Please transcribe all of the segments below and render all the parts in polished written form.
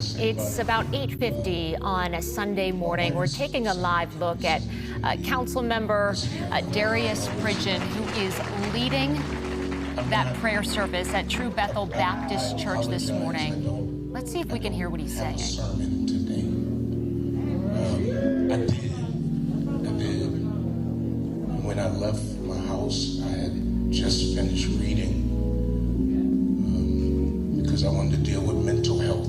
It's about 8:50 on a Sunday morning. We're taking a live look at Council Member Darius Pridgeon, who is leading that prayer service at True Bethel Baptist Church this morning. Let's see if we can hear what he's saying. Sermon today. I did. When I left my house, I had just finished reading because I wanted to deal with mental health.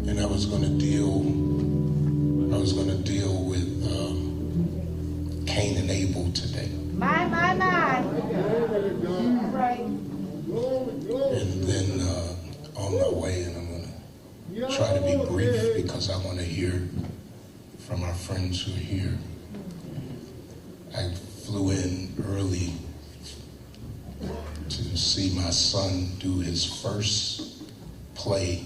And I was going to deal with Cain and Abel today. My. Right. And then on my way, and I'm going to try to be brief because I want to hear from our friends who are here. I flew in early to see my son do his first play.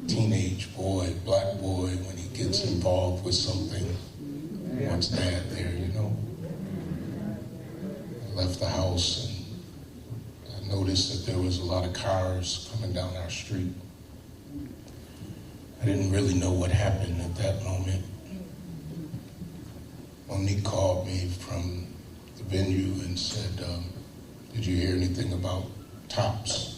Teenage boy, black boy, when he gets involved with something, wants dad there, you know. I left the house and I noticed that there was a lot of cars coming down our street. I didn't really know what happened at that moment. Monique called me from the venue and said, did you hear anything about Tops?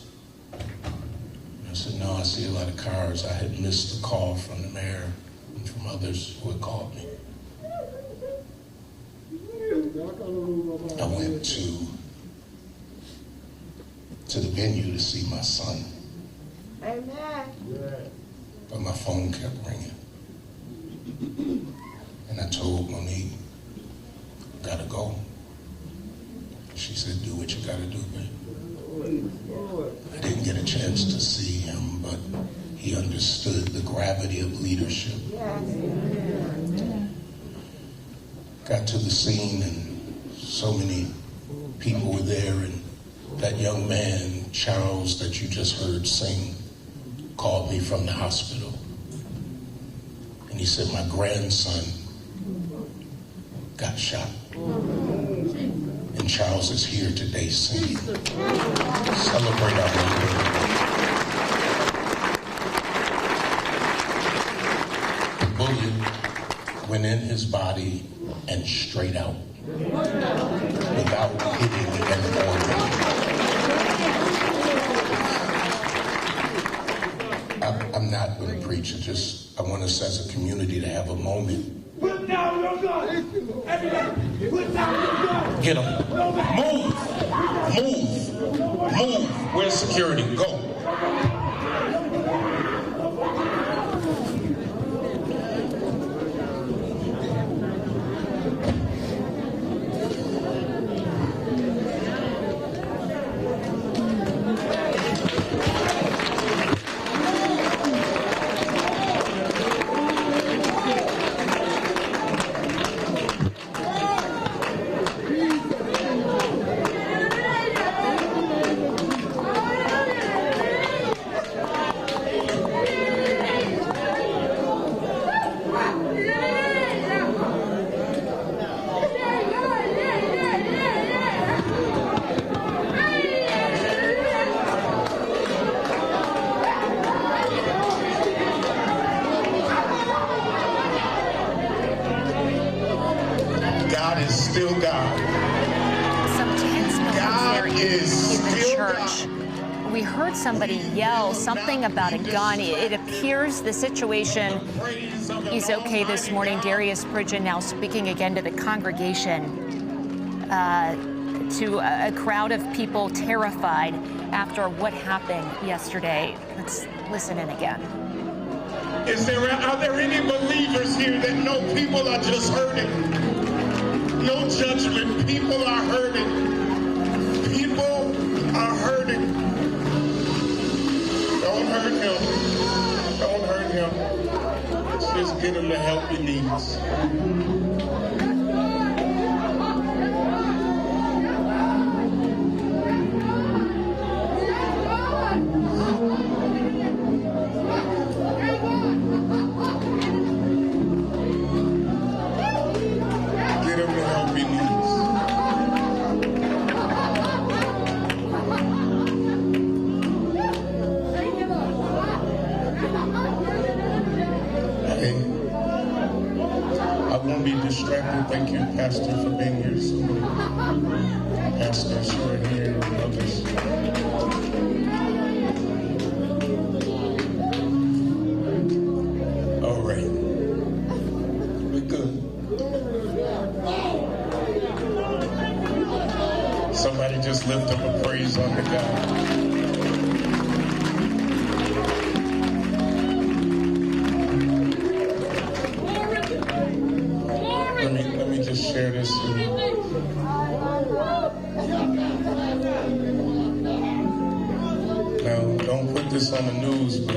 I said, no, I see a lot of cars. I had missed the call from the mayor and from others who had called me. I went to the venue to see my son. Amen. But my phone kept ringing. And I told Monique, gotta go. She said, do what you gotta do, babe. I didn't get a chance to see him, but he understood the gravity of leadership. Got to the scene and so many people were there, and that young man, Charles, that you just heard sing, called me from the hospital. And he said, my grandson got shot. And Charles is here today singing. Celebrate our leader. The bullet went in his body and straight out without hitting an organ. I'm not going to preach. I want us as a community to have a moment. Put down your gun! Everybody, put down your gun! Get him. Move. Where's security? Go. God is still God. Some tense moments there in the church. We heard somebody yell something about a gun. It appears the situation is okay this morning. Darius Pridgeon now speaking again to the congregation, to a crowd of people terrified after what happened yesterday. Let's listen in again. Are there any believers here that know people are just hurting? No judgment. People are hurting. People are hurting. Don't hurt him. Don't hurt him. Just get him the help he needs. Get him the help he needs. distracted. Thank you, Pastor, for being here. So many pastors who are here and others. All right. We're good. Somebody just lift up a praise unto God. Let me just share this. Now, don't put this on the news, but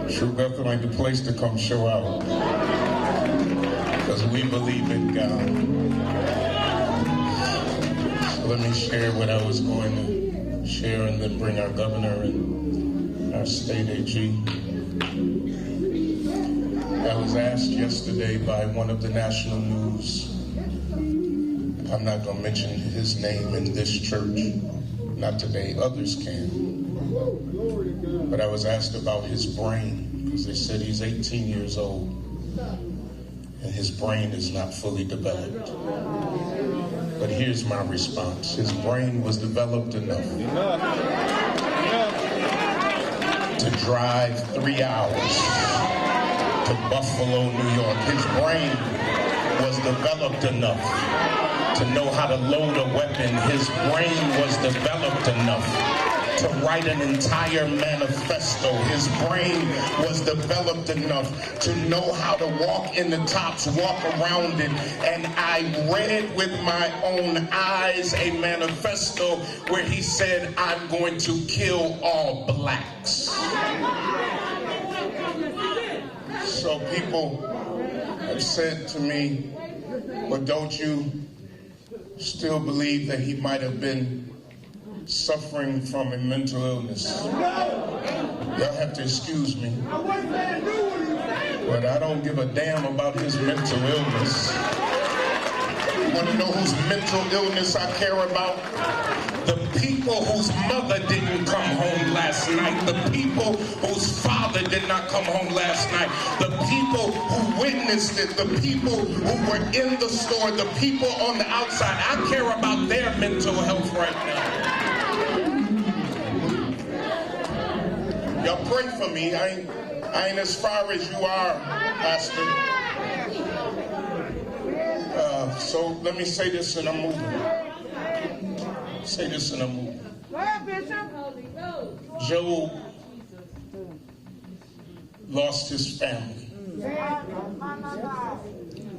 True Bethel ain't the place to come show out. Because we believe in God. So let me share what I was going to share and then bring our governor and our state AG. I was asked yesterday by one of the national news, I'm not going to mention his name in this church, not today, others can, but I was asked about his brain, because they said he's 18 years old, and his brain is not fully developed. But here's my response. His brain was developed enough to drive 3 hours to Buffalo, New York. His brain was developed enough to know how to load a weapon. His brain was developed enough to write an entire manifesto. His brain was developed enough to know how to walk in the tops, walk around it. And I read with my own eyes a manifesto where he said, I'm going to kill all blacks. So people have said to me, but don't you still believe that he might have been suffering from a mental illness? Y'all have to excuse me, but I don't give a damn about his mental illness. You want to know whose mental illness I care about? The people whose mother didn't come home last night. The people whose father did not come home last night. The people who witnessed it. The people who were in the store. The people on the outside. I care about their mental health right now. Y'all pray for me. I ain't as far as you are, Pastor. So let me say this and I'm moving. Say this and I'm moving. Job lost his family.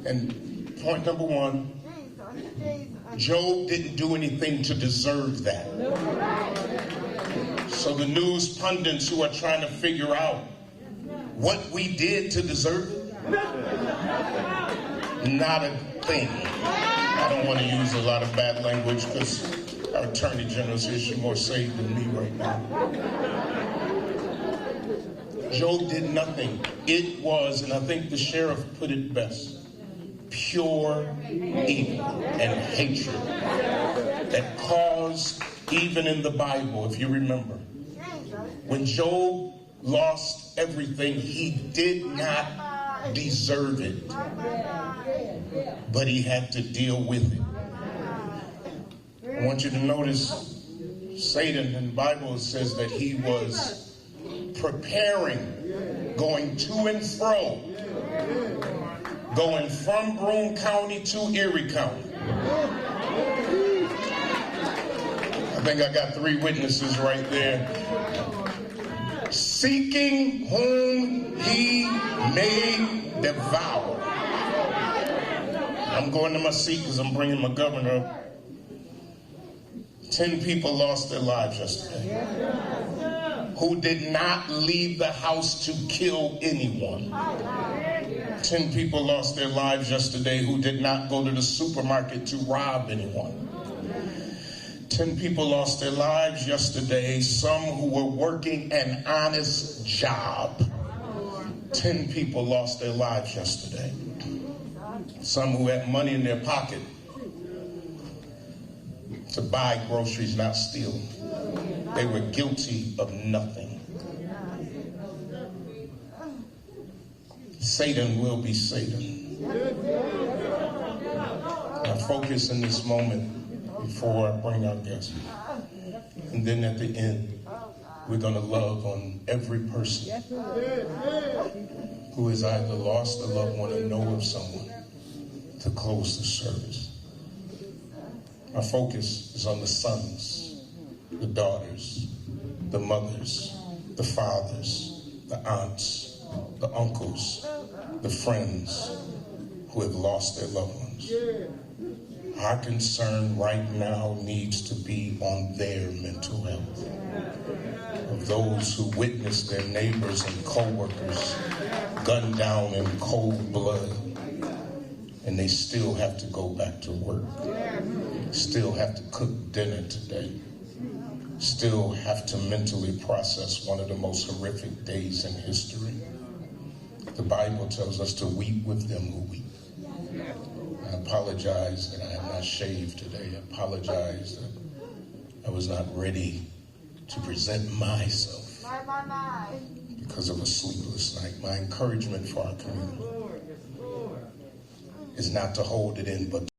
And point number one, Job didn't do anything to deserve that. So the news pundits who are trying to figure out what we did to deserve it, not a thing. I don't want to use a lot of bad language because our Attorney General's here, she's more saved than me right now. Job did nothing. It was, and I think the sheriff put it best, pure evil and hatred that caused, even in the Bible, if you remember, when Job lost everything, he did not deserve it, but he had to deal with it. I want you to notice Satan in the Bible says that he was preparing, going to and fro, going from Broome County to Erie County. I think I got 3 witnesses right there. Seeking whom he may devour. I'm going to my seat because I'm bringing my governor up. 10 people lost their lives yesterday who did not leave the house to kill anyone. 10 people lost their lives yesterday who did not go to the supermarket to rob anyone. 10 people lost their lives yesterday, some who were working an honest job. 10 people lost their lives yesterday. Some who had money in their pocket to buy groceries, not steal. They were guilty of nothing. Satan will be Satan. Now focus in this moment before I bring our guests. And then at the end, we're going to love on every person who has either lost a loved one or know of someone to close the service. Our focus is on the sons, the daughters, the mothers, the fathers, the aunts, the uncles, the friends who have lost their loved ones. Our concern right now needs to be on their mental health, of those who witnessed their neighbors and co-workers gunned down in cold blood, and they still have to go back to work, still have to cook dinner today, still have to mentally process one of the most horrific days in history. The Bible tells us to weep with them who weep. I apologize that I have not shaved today. I apologize that I was not ready to present myself because of a sleepless night. My encouragement for our community is not to hold it in, but